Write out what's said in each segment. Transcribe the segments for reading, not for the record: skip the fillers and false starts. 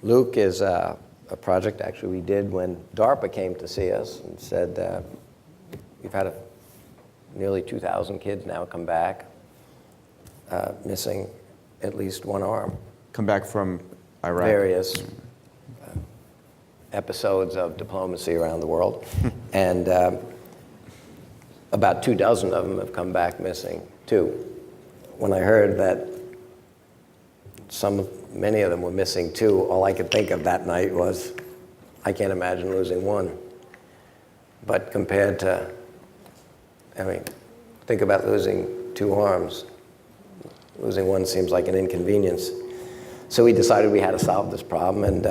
Luke is a project actually we did when DARPA came to see us and said, we've had nearly 2,000 kids now come back missing at least one arm. Come back from Iraq? Various episodes of diplomacy around the world. And about 24 of them have come back missing, too. When I heard that many of them were missing, too, all I could think of that night was, I can't imagine losing one. But compared to, I mean, think about losing 2 arms. Losing one seems like an inconvenience. So we decided we had to solve this problem, and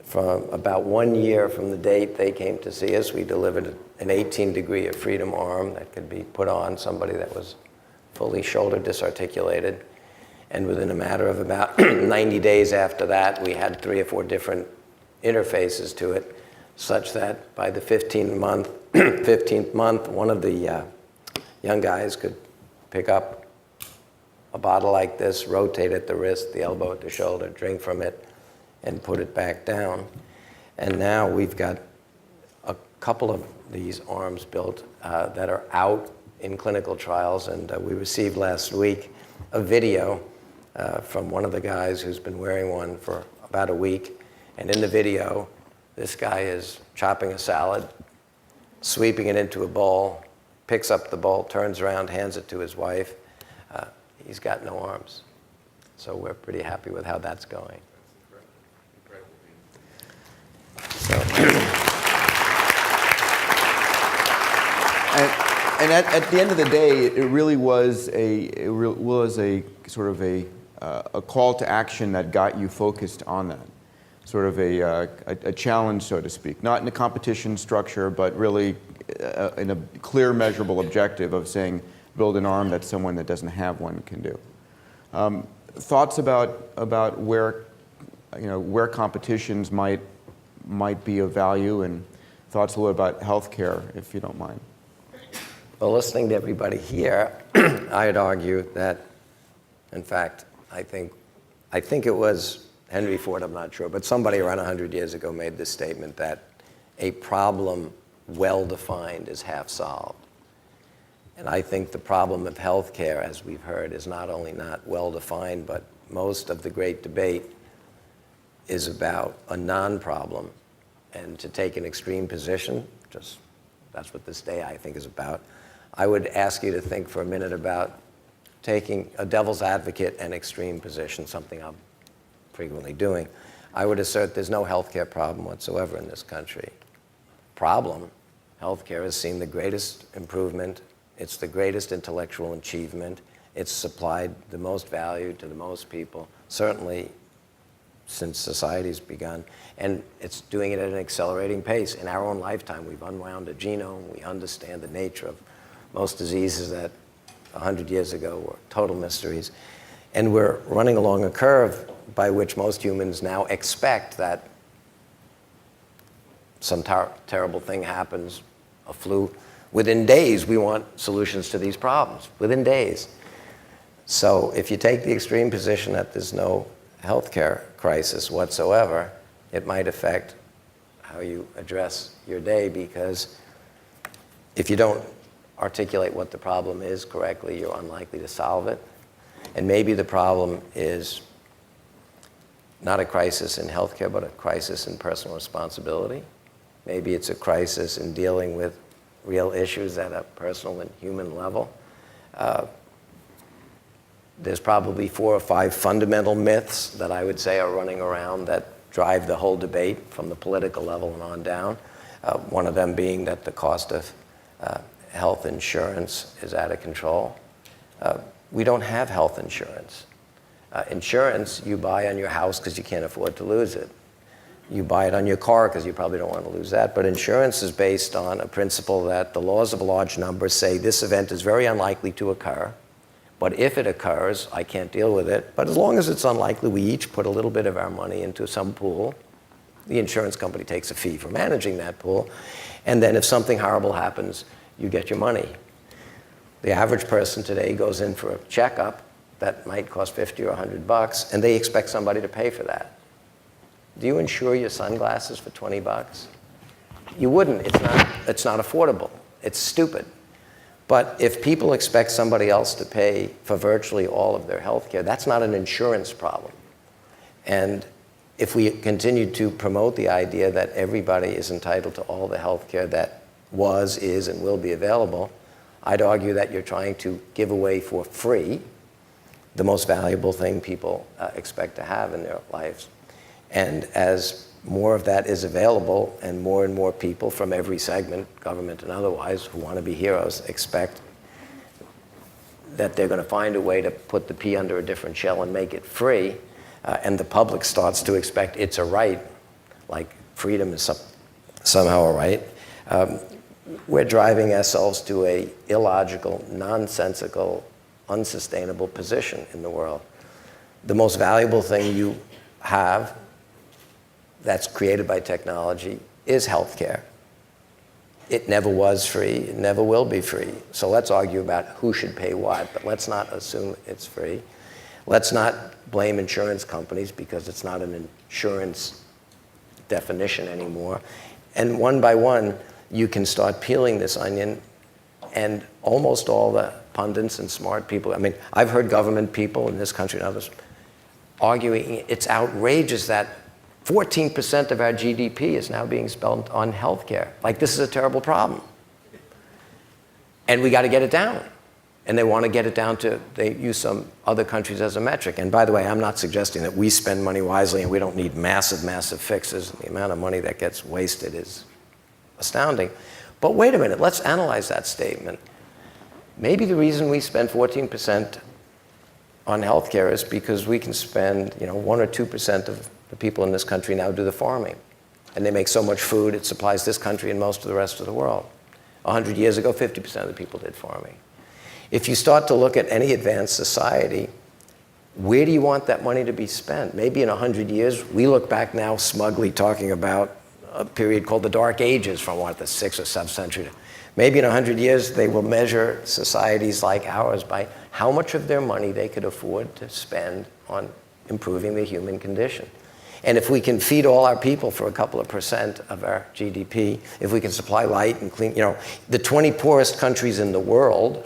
from about 1 year from the date they came to see us, we delivered an 18-degree of freedom arm that could be put on somebody that was fully shoulder disarticulated. And within a matter of about 90 days after that, we had 3 or 4 different interfaces to it, such that by the 15th month, one of the young guys could pick up a bottle like this, rotate at the wrist, the elbow at the shoulder, drink from it, and put it back down. And now we've got a couple of these arms built that are out in clinical trials, and we received last week a video from one of the guys who's been wearing one for about a week. And in the video, this guy is chopping a salad, sweeping it into a bowl, picks up the bowl, turns around, hands it to his wife. He's got no arms. So we're pretty happy with how that's going. So. And at the end of the day, it really was a sort of a call to action that got you focused on that, sort of a challenge, so to speak, not in a competition structure, but really in a clear, measurable objective of saying, build an arm that someone that doesn't have one can do. Thoughts about where competitions might be of value, and thoughts a little about healthcare, if you don't mind. Well, listening to everybody here, I'd argue that, in fact, I think it was Henry Ford, I'm not sure, but somebody around 100 years ago made this statement that a problem well-defined is half solved. And I think the problem of healthcare, as we've heard, is not only not well-defined, but most of the great debate is about a non-problem. And to take an extreme position, just that's what this day I think is about, I would ask you to think for a minute about taking a devil's advocate and extreme position, something I'm frequently doing. I would assert there's no healthcare problem whatsoever in this country. Problem, healthcare has seen the greatest improvement. It's the greatest intellectual achievement. It's supplied the most value to the most people, certainly since society's begun. And it's doing it at an accelerating pace. In our own lifetime, we've unwound a genome. We understand the nature of most diseases that 100 years ago were total mysteries. And we're running along a curve by which most humans now expect that some terrible thing happens, a flu. Within days, we want solutions to these problems, within days. So if you take the extreme position that there's no healthcare crisis whatsoever, it might affect how you address your day, because if you don't articulate what the problem is correctly, you're unlikely to solve it. And maybe the problem is not a crisis in healthcare, but a crisis in personal responsibility. Maybe it's a crisis in dealing with real issues at a personal and human level. There's probably 4 or 5 fundamental myths that I would say are running around that drive the whole debate from the political level and on down. One of them being that the cost of health insurance is out of control. We don't have health insurance. Insurance you buy on your house because you can't afford to lose it. You buy it on your car because you probably don't want to lose that. But insurance is based on a principle that the laws of large numbers say this event is very unlikely to occur. But if it occurs, I can't deal with it. But as long as it's unlikely, we each put a little bit of our money into some pool. The insurance company takes a fee for managing that pool. And then if something horrible happens, you get your money. The average person today goes in for a checkup that might cost $50 or $100, and they expect somebody to pay for that. Do you insure your sunglasses for 20 bucks? You wouldn't. It's not affordable. It's stupid. But if people expect somebody else to pay for virtually all of their health care, that's not an insurance problem. And if we continue to promote the idea that everybody is entitled to all the health care that was, is, and will be available, I'd argue that you're trying to give away for free the most valuable thing people expect to have in their lives. And as more of that is available and more people from every segment, government and otherwise, who want to be heroes, expect that they're going to find a way to put the pea under a different shell and make it free, and the public starts to expect it's a right, like freedom is somehow a right, we're driving ourselves to a illogical, nonsensical, unsustainable position in the world. The most valuable thing you have that's created by technology is healthcare. It never was free, it never will be free. So let's argue about who should pay what, but let's not assume it's free. Let's not blame insurance companies because it's not an insurance definition anymore. And one by one, you can start peeling this onion, and almost all the pundits and smart people, I mean, I've heard government people in this country and others arguing it's outrageous that 14% of our GDP is now being spent on healthcare. Like, this is a terrible problem. And we got to get it down. And they want to get it down to, they use some other countries as a metric. And by the way, I'm not suggesting that we spend money wisely and we don't need massive fixes. The amount of money that gets wasted is astounding. But wait a minute, let's analyze that statement. Maybe the reason we spend 14% on healthcare is because we can spend, 1 or 2% of the people in this country now do the farming. And they make so much food, it supplies this country and most of the rest of the world. 100 years ago, 50% of the people did farming. If you start to look at any advanced society, where do you want that money to be spent? Maybe in 100 years, we look back now smugly talking about a period called the Dark Ages from the 6th or 7th century. Maybe in 100 years, they will measure societies like ours by how much of their money they could afford to spend on improving the human condition. And if we can feed all our people for a couple of % of our GDP, if we can supply light and clean, the 20 poorest countries in the world,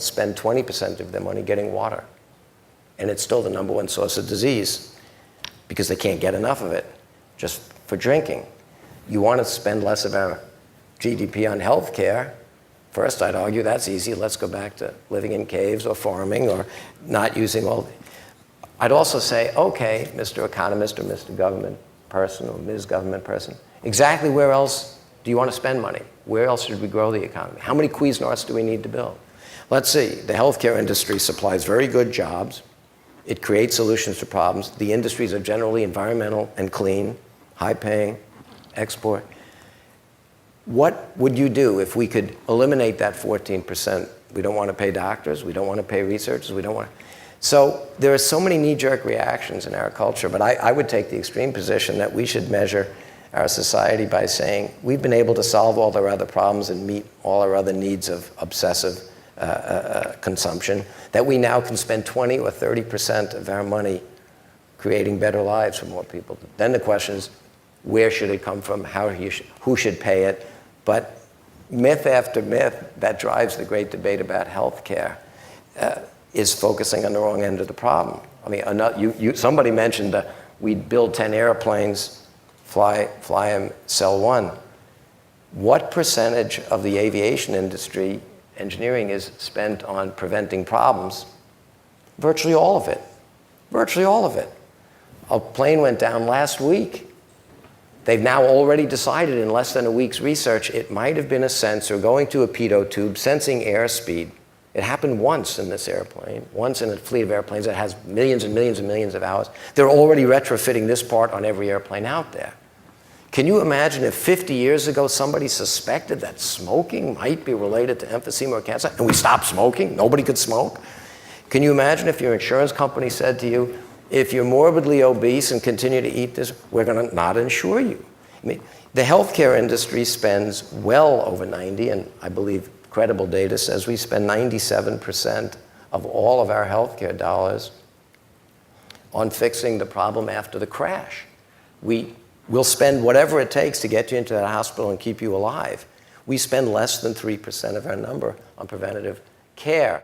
spend 20% of their money getting water. And it's still the #1 source of disease because they can't get enough of it just for drinking. You want to spend less of our GDP on health care. First, I'd argue that's easy. Let's go back to living in caves or farming or not using all. I'd also say, okay, Mr. Economist or Mr. Government person or Ms. Government person, exactly where else do you want to spend money? Where else should we grow the economy? How many Cuisinarts do we need to build? Let's see. The healthcare industry supplies very good jobs. It creates solutions to problems. The industries are generally environmental and clean, high-paying, export. What would you do if we could eliminate that 14%? We don't want to pay doctors. We don't want to pay researchers. We don't want to. So there are so many knee-jerk reactions in our culture, but I would take the extreme position that we should measure our society by saying we've been able to solve all our other problems and meet all our other needs of obsessive consumption, that we now can spend 20 or 30% of our money creating better lives for more people. Then the question is, where should it come from? Who should pay it? But myth after myth that drives the great debate about health care is focusing on the wrong end of the problem. I mean, somebody mentioned that we'd build 10 airplanes, fly them, sell one. What percentage of the aviation industry engineering is spent on preventing problems? Virtually all of it. Virtually all of it. A plane went down last week. They've now already decided in less than a week's research it might have been a sensor going to a pitot tube sensing airspeed. It happened once in this airplane, once in a fleet of airplanes that has millions and millions and millions of hours. They're already retrofitting this part on every airplane out there. Can you imagine if 50 years ago somebody suspected that smoking might be related to emphysema or cancer and we stopped smoking? Nobody could smoke? Can you imagine if your insurance company said to you, if you're morbidly obese and continue to eat this, we're going to not insure you? I mean, the healthcare industry spends well over 90, and I believe credible data says we spend 97% of all of our healthcare dollars on fixing the problem after the crash. We'll spend whatever it takes to get you into that hospital and keep you alive. We spend less than 3% of our number on preventative care.